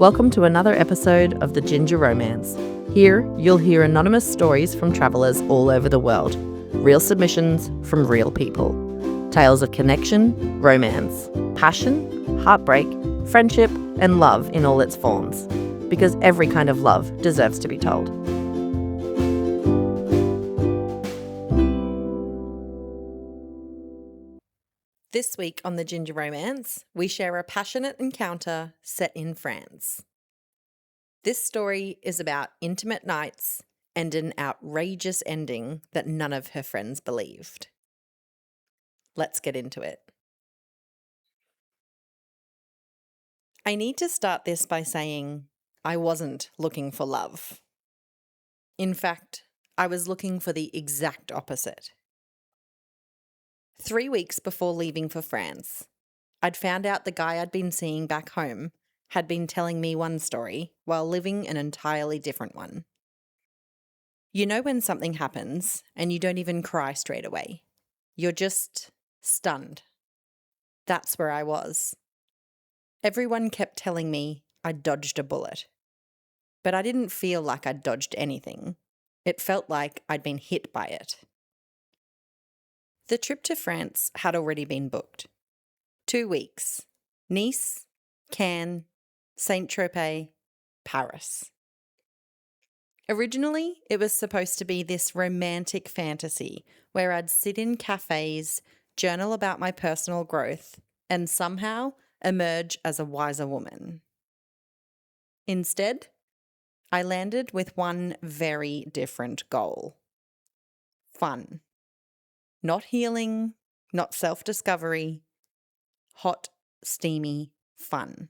Welcome to another episode of the Ginger ROAMance. Here, you'll hear anonymous stories from travellers all over the world. Real submissions from real people. Tales of connection, romance, passion, heartbreak, friendship, and love in all its forms. Because every kind of love deserves to be told. This week on the Ginger ROAMance, we share a passionate encounter set in France. This story is about intimate nights and an outrageous ending that none of her friends believed. Let's get into it. I need to start this by saying I wasn't looking for love. In fact, I was looking for the exact opposite. 3 weeks before leaving for France, I'd found out the guy I'd been seeing back home had been telling me one story while living an entirely different one. You know when something happens and you don't even cry straight away. You're just stunned. That's where I was. Everyone kept telling me I'd dodged a bullet. But I didn't feel like I'd dodged anything. It felt like I'd been hit by it. The trip to France had already been booked. 2 weeks. Nice, Cannes, Saint-Tropez, Paris. Originally, it was supposed to be this romantic fantasy where I'd sit in cafes, journal about my personal growth, and somehow emerge as a wiser woman. Instead, I landed with one very different goal. Fun. Not healing, not self-discovery, hot, steamy fun.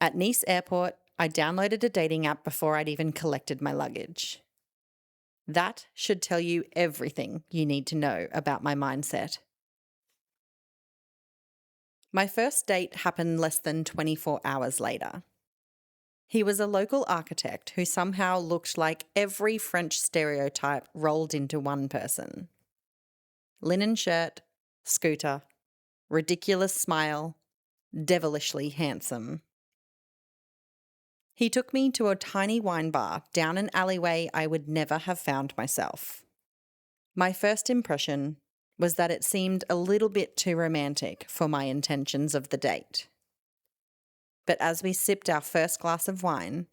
At Nice Airport, I downloaded a dating app before I'd even collected my luggage. That should tell you everything you need to know about my mindset. My first date happened less than 24 hours later. He was a local architect who somehow looked like every French stereotype rolled into one person. Linen shirt, scooter, ridiculous smile, devilishly handsome. He took me to a tiny wine bar down an alleyway I would never have found myself. My first impression was that it seemed a little bit too romantic for my intentions of the date. But as we sipped our first glass of wine,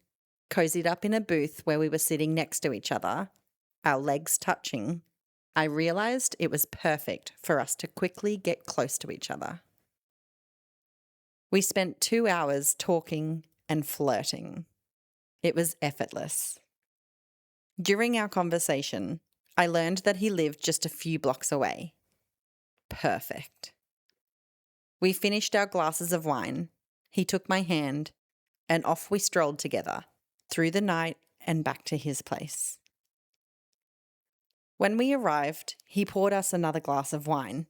cozied up in a booth where we were sitting next to each other, our legs touching, I realised it was perfect for us to quickly get close to each other. We spent 2 hours talking and flirting. It was effortless. During our conversation, I learned that he lived just a few blocks away. Perfect. We finished our glasses of wine, he took my hand, and off we strolled together, through the night and back to his place. When we arrived, he poured us another glass of wine.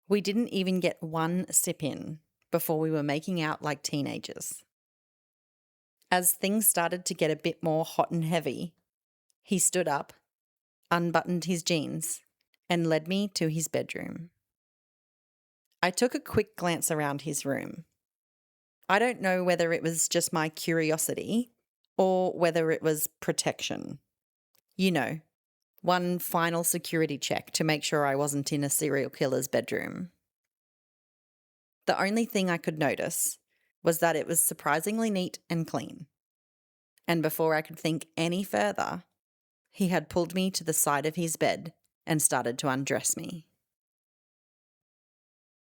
We didn't even get one sip in before we were making out like teenagers. As things started to get a bit more hot and heavy, he stood up, unbuttoned his jeans, and led me to his bedroom. I took a quick glance around his room. I don't know whether it was just my curiosity or whether it was protection. You know, one final security check to make sure I wasn't in a serial killer's bedroom. The only thing I could notice was that it was surprisingly neat and clean. And before I could think any further, he had pulled me to the side of his bed and started to undress me.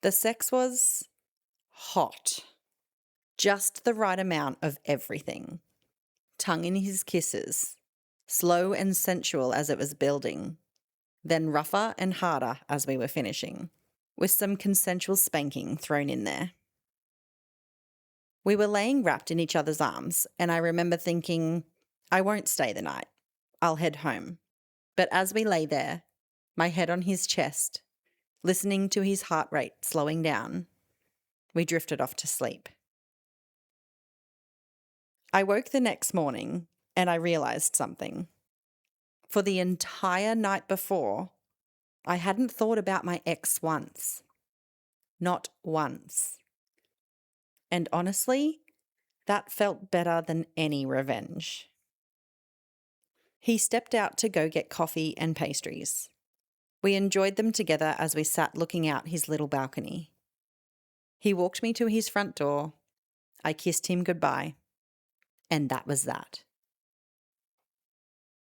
The sex was hot. Just the right amount of everything. Tongue in his kisses, slow and sensual as it was building, then rougher and harder as we were finishing, with some consensual spanking thrown in there. We were laying wrapped in each other's arms, and I remember thinking, I won't stay the night. I'll head home. But as we lay there, my head on his chest, listening to his heart rate slowing down, we drifted off to sleep. I woke the next morning and I realised something. For the entire night before, I hadn't thought about my ex once. Not once. And honestly, That felt better than any revenge. He stepped out to go get coffee and pastries. We enjoyed them together as we sat looking out his little balcony. He walked me to his front door. I kissed him goodbye. And that was that.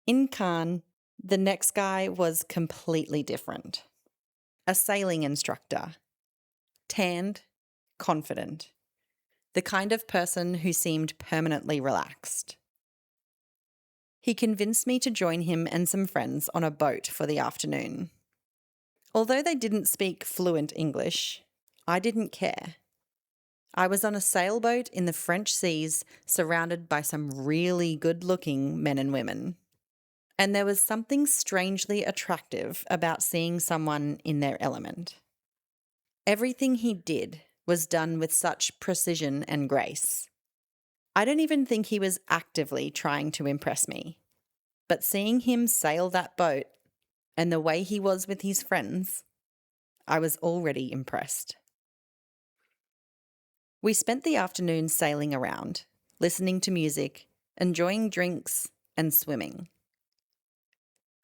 In Cannes, the next guy was completely different. A sailing instructor. Tanned, confident. The kind of person who seemed permanently relaxed. He convinced me to join him and some friends on a boat for the afternoon. Although they didn't speak fluent English, I didn't care. I was on a sailboat in the French seas, surrounded by some really good-looking men and women. And there was something strangely attractive about seeing someone in their element. Everything he did was done with such precision and grace. I don't even think he was actively trying to impress me. But seeing him sail that boat and the way he was with his friends, I was already impressed. We spent the afternoon sailing around, listening to music, enjoying drinks, and swimming.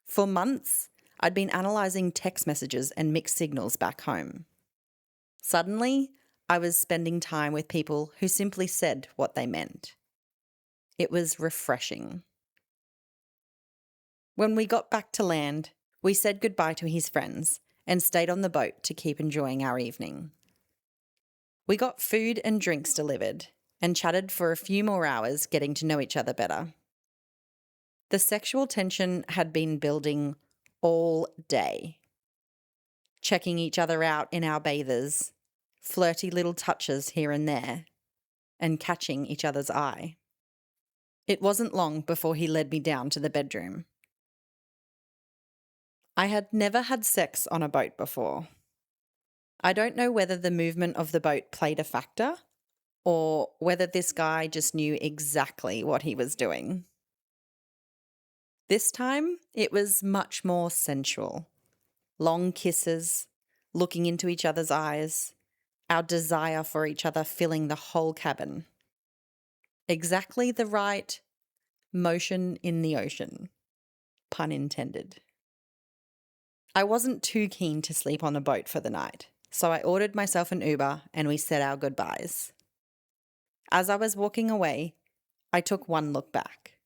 For months, I'd been analysing text messages and mixed signals back home. Suddenly, I was spending time with people who simply said what they meant. It was refreshing. When we got back to land, we said goodbye to his friends and stayed on the boat to keep enjoying our evening. We got food and drinks delivered and chatted for a few more hours, getting to know each other better. The sexual tension had been building all day. Checking each other out in our bathers, flirty little touches here and there, and catching each other's eye. It wasn't long before he led me down to the bedroom. I had never had sex on a boat before. I don't know whether the movement of the boat played a factor or whether this guy just knew exactly what he was doing. This time, it was much more sensual. Long kisses, looking into each other's eyes, our desire for each other filling the whole cabin. Exactly the right motion in the ocean, pun intended. I wasn't too keen to sleep on a boat for the night, so I ordered myself an Uber and we said our goodbyes. As I was walking away, I took one look back.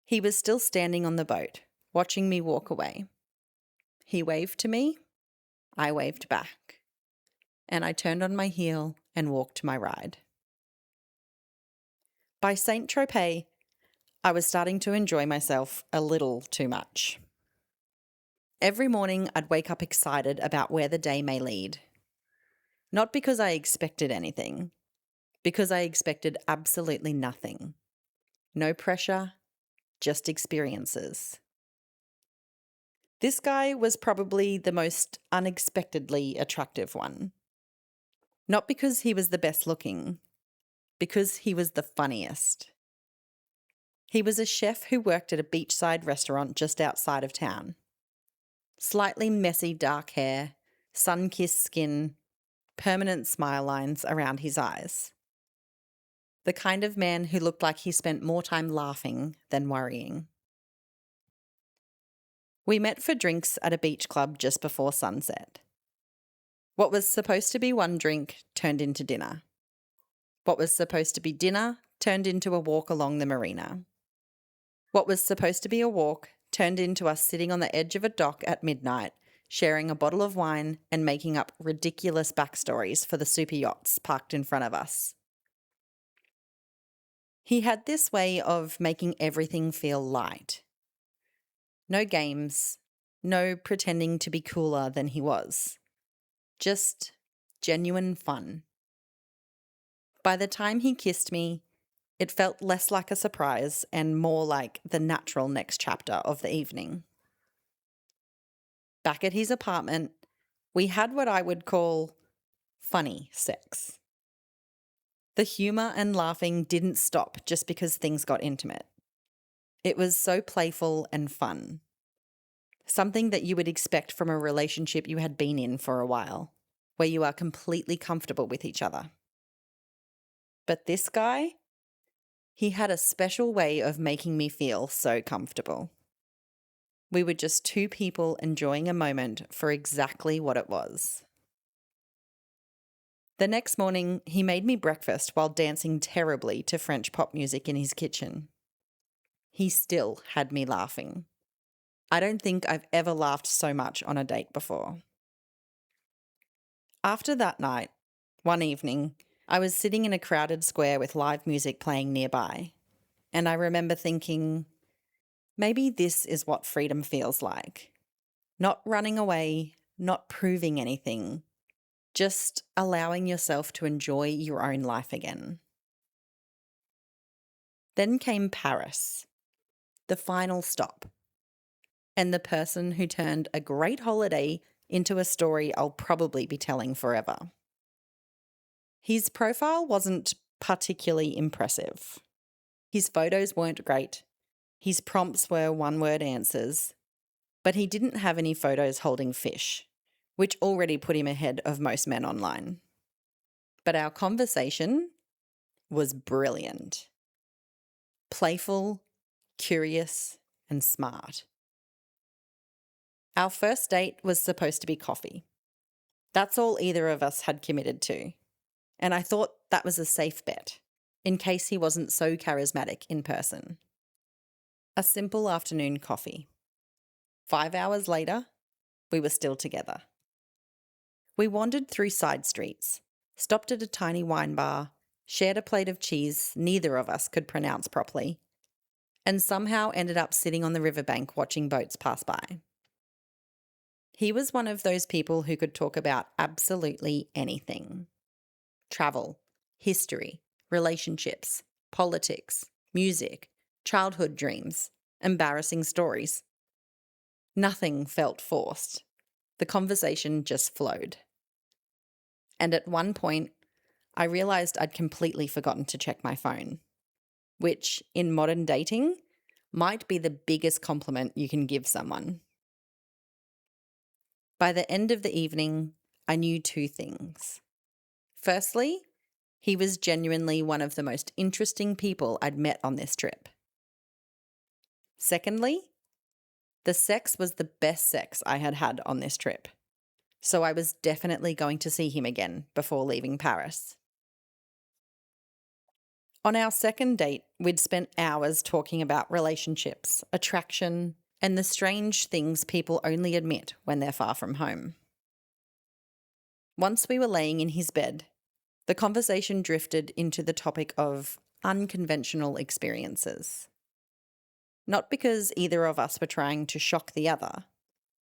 He was still standing on the boat, watching me walk away. He waved to me, I waved back, and I turned on my heel and walked my ride. By Saint-Tropez, I was starting to enjoy myself a little too much. Every morning I'd wake up excited about where the day may lead. Not because I expected anything, because I expected absolutely nothing. No pressure, just experiences. This guy was probably the most unexpectedly attractive one. Not because he was the best looking, because he was the funniest. He was a chef who worked at a beachside restaurant just outside of town. Slightly messy dark hair, sun-kissed skin, permanent smile lines around his eyes. The kind of man who looked like he spent more time laughing than worrying. We met for drinks at a beach club just before sunset. What was supposed to be one drink turned into dinner. What was supposed to be dinner turned into a walk along the marina. What was supposed to be a walk turned into us sitting on the edge of a dock at midnight, sharing a bottle of wine and making up ridiculous backstories for the super yachts parked in front of us. He had this way of making everything feel light. No games, no pretending to be cooler than he was. Just genuine fun. By the time he kissed me, it felt less like a surprise and more like the natural next chapter of the evening. Back at his apartment, we had what I would call funny sex. The humour and laughing didn't stop just because things got intimate. It was so playful and fun. Something that you would expect from a relationship you had been in for a while, where you are completely comfortable with each other. But this guy He had a special way of making me feel so comfortable. We were just two people enjoying a moment for exactly what it was. The next morning, he made me breakfast while dancing terribly to French pop music in his kitchen. He still had me laughing. I don't think I've ever laughed so much on a date before. After that night, one evening, I was sitting in a crowded square with live music playing nearby, and I remember thinking, maybe this is what freedom feels like. Not running away, not proving anything, just allowing yourself to enjoy your own life again. Then came Paris, the final stop, and the person who turned a great holiday into a story I'll probably be telling forever. His profile wasn't particularly impressive. His photos weren't great. His prompts were one-word answers, but he didn't have any photos holding fish, which already put him ahead of most men online. But our conversation was brilliant. Playful, curious, and smart. Our first date was supposed to be coffee. That's all either of us had committed to, and I thought that was a safe bet, in case he wasn't so charismatic in person. A simple afternoon coffee. 5 hours later, we were still together. We wandered through side streets, stopped at a tiny wine bar, shared a plate of cheese neither of us could pronounce properly, and somehow ended up sitting on the riverbank watching boats pass by. He was one of those people who could talk about absolutely anything. Travel, history, relationships, politics, music, childhood dreams, embarrassing stories. Nothing felt forced. The conversation just flowed. And at one point, I realised I'd completely forgotten to check my phone, which, in modern dating, might be the biggest compliment you can give someone. By the end of the evening, I knew two things. Firstly, he was genuinely one of the most interesting people I'd met on this trip. Secondly, the sex was the best sex I had had on this trip, so I was definitely going to see him again before leaving Paris. On our second date, we'd spent hours talking about relationships, attraction, and the strange things people only admit when they're far from home. Once we were laying in his bed, the conversation drifted into the topic of unconventional experiences. Not because either of us were trying to shock the other,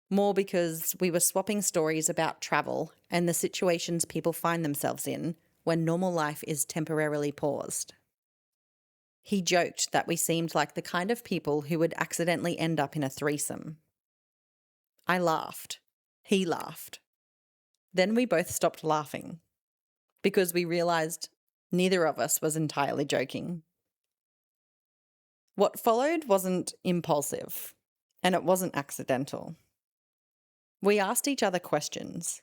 more because we were swapping stories about travel and the situations people find themselves in when normal life is temporarily paused. He joked that we seemed like the kind of people who would accidentally end up in a threesome. I laughed. He laughed. Then we both stopped laughing because we realised neither of us was entirely joking. What followed wasn't impulsive, and it wasn't accidental. We asked each other questions.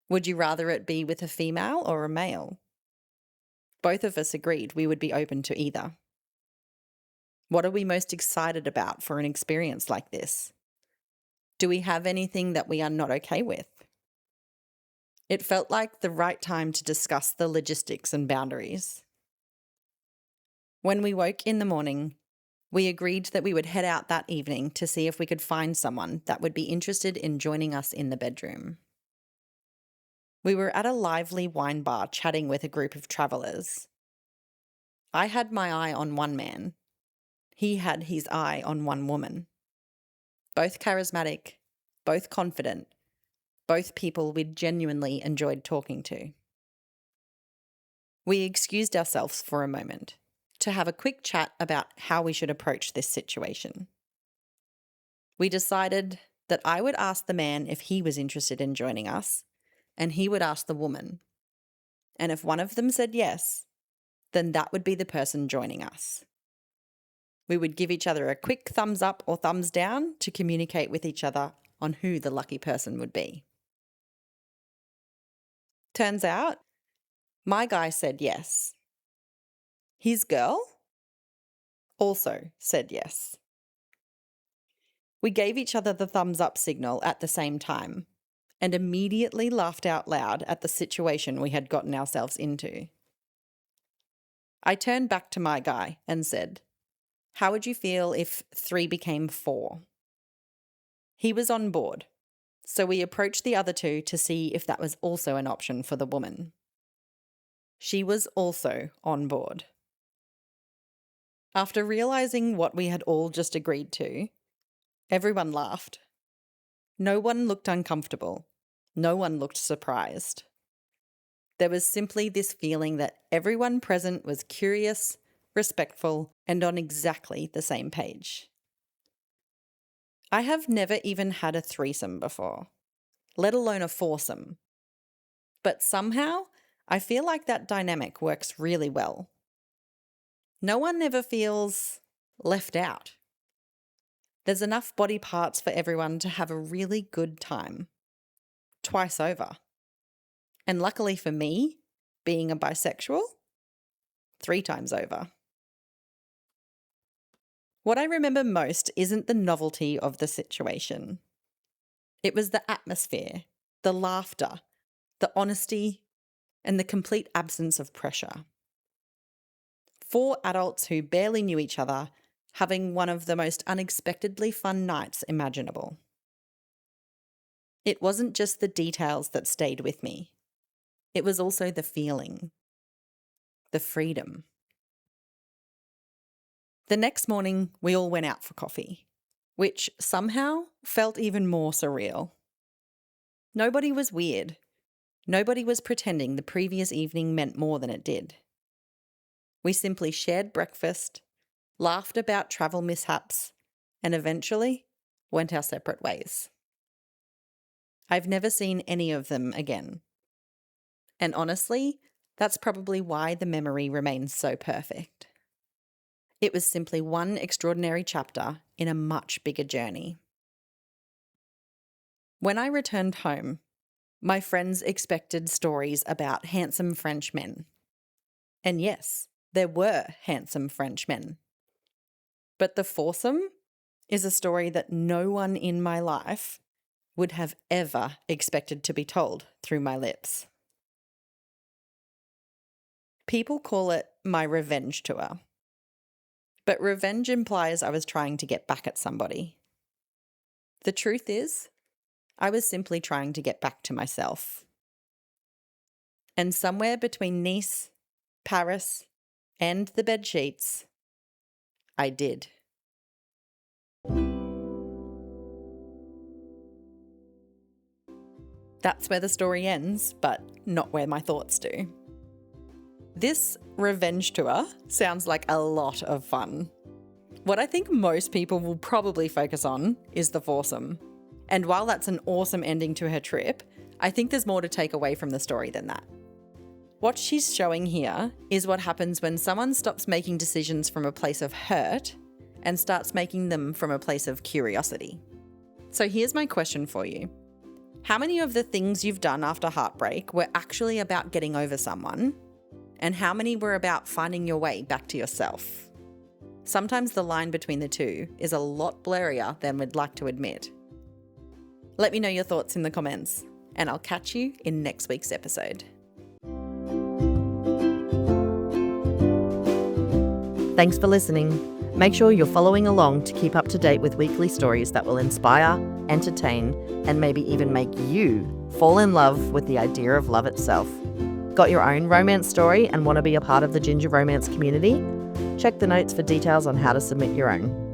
Would you rather it be with a female or a male? Both of us agreed we would be open to either. What are we most excited about for an experience like this? Do we have anything that we are not okay with? It felt like the right time to discuss the logistics and boundaries. When we woke in the morning, we agreed that we would head out that evening to see if we could find someone that would be interested in joining us in the bedroom. We were at a lively wine bar chatting with a group of travellers. I had my eye on one man. He had his eye on one woman. Both charismatic, both confident, both people we'd genuinely enjoyed talking to. We excused ourselves for a moment to have a quick chat about how we should approach this situation. We decided that I would ask the man if he was interested in joining us, and he would ask the woman. And if one of them said yes, then that would be the person joining us. We would give each other a quick thumbs up or thumbs down to communicate with each other on who the lucky person would be. Turns out, my guy said yes. His girl also said yes. We gave each other the thumbs up signal at the same time and immediately laughed out loud at the situation we had gotten ourselves into. I turned back to my guy and said, "How would you feel if 3 became 4? He was on board, so we approached the other 2 to see if that was also an option for the woman. She was also on board. After realising what we had all just agreed to, everyone laughed. No one looked uncomfortable. No one looked surprised. There was simply this feeling that everyone present was curious, respectful, and on exactly the same page. I have never even had a threesome before, let alone a foursome. But somehow, I feel like that dynamic works really well. No one ever feels left out. There's enough body parts for everyone to have a really good time. Twice over. And luckily for me, being a bisexual, 3 times over. What I remember most isn't the novelty of the situation. It was the atmosphere, the laughter, the honesty, and the complete absence of pressure. 4 adults who barely knew each other having one of the most unexpectedly fun nights imaginable. It wasn't just the details that stayed with me. It was also the feeling, the freedom. The next morning, we all went out for coffee, which somehow felt even more surreal. Nobody was weird. Nobody was pretending the previous evening meant more than it did. We simply shared breakfast, laughed about travel mishaps, and eventually went our separate ways. I've never seen any of them again. And honestly, that's probably why the memory remains so perfect. It was simply one extraordinary chapter in a much bigger journey. When I returned home, my friends expected stories about handsome French men. And yes, there were handsome French men. But the foursome is a story that no one in my life would have ever expected to be told through my lips. People call it my revenge tour. But revenge implies I was trying to get back at somebody. The truth is, I was simply trying to get back to myself. And somewhere between Nice, Paris, and the bedsheets, I did. That's where the story ends, but not where my thoughts do. This revenge tour sounds like a lot of fun. What I think most people will probably focus on is the foursome. And while that's an awesome ending to her trip, I think there's more to take away from the story than that. What she's showing here is what happens when someone stops making decisions from a place of hurt and starts making them from a place of curiosity. So here's my question for you. How many of the things you've done after heartbreak were actually about getting over someone? And how many were about finding your way back to yourself? Sometimes the line between the two is a lot blurrier than we'd like to admit. Let me know your thoughts in the comments, and I'll catch you in next week's episode. Thanks for listening. Make sure you're following along to keep up to date with weekly stories that will inspire, entertain, and maybe even make you fall in love with the idea of love itself. Got your own romance story and want to be a part of the Ginger Romance community? Check the notes for details on how to submit your own.